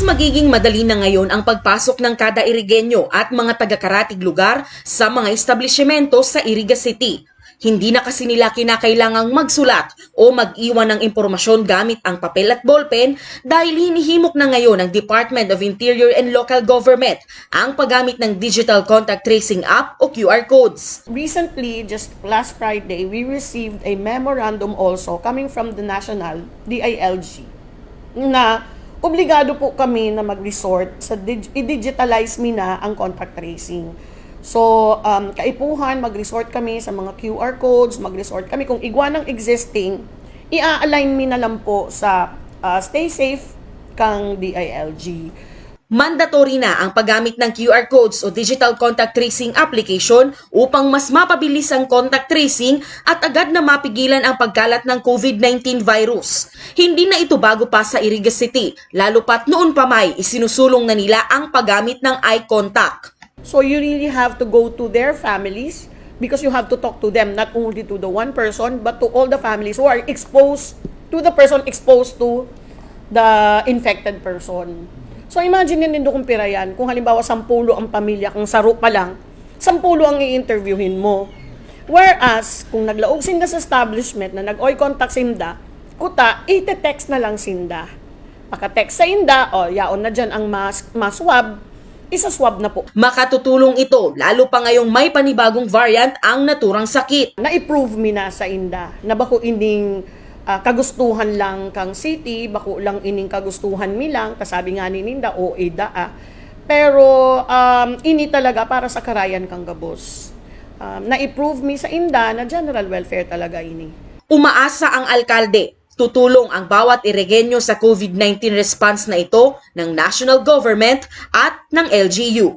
magiging madali na ngayon ang pagpasok ng kada irigenyo at mga taga-karatig lugar sa mga establishmento sa Iriga City. Hindi na kasi nila kinakailangang magsulat o mag-iwan ng impormasyon gamit ang papel at ballpen dahil hinihimok na ngayon ng Department of Interior and Local Government ang paggamit ng Digital Contact Tracing App o QR codes. Recently, just last Friday, we received a memorandum also coming from the National DILG na obligado po kami na mag-resort sa i-digitalize na ang contact tracing. So, kaipuhan, mag-resort kami sa mga QR codes, mag-resort kami kung igwa ng existing, i-align na lang po sa Stay Safe kang DILG. Mandatory na ang paggamit ng QR codes o Digital Contact Tracing Application upang mas mapabilis ang contact tracing at agad na mapigilan ang pagkalat ng COVID-19 virus. Hindi na ito bago pa sa Iriga City, lalo pat noon pa may isinusulong na nila ang paggamit ng eye contact. So you really have to go to their families because you have to talk to them, not only to the one person, but to all the families who are exposed to the person exposed to the infected person. So imagine nindo kung pira yan, kung halimbawa 10 ang pamilya, kung saro pa lang, 10 ang i-interviewin mo. Whereas, kung naglaog sinda sa establishment na nag-oy contact sinda, kuta, ite-text na lang sinda. Paka-text sa inda, o yaon na dyan ang mas-swab, isa-swab na po. Makatutulong ito, lalo pa ngayong may panibagong variant ang naturang sakit. Na-approve mi na sa inda, na bako ining kagustuhan lang kang city, bako lang ining kagustuhan mi lang, kasabi nga ni Ninda, o ida Pero ini talaga para sa karayan kang gabos. Na-approve mi sa inda na general welfare talaga ini. Umaasa ang alkalde. Tutulong ang bawat irigenyo sa COVID-19 response na ito ng national government at ng LGU.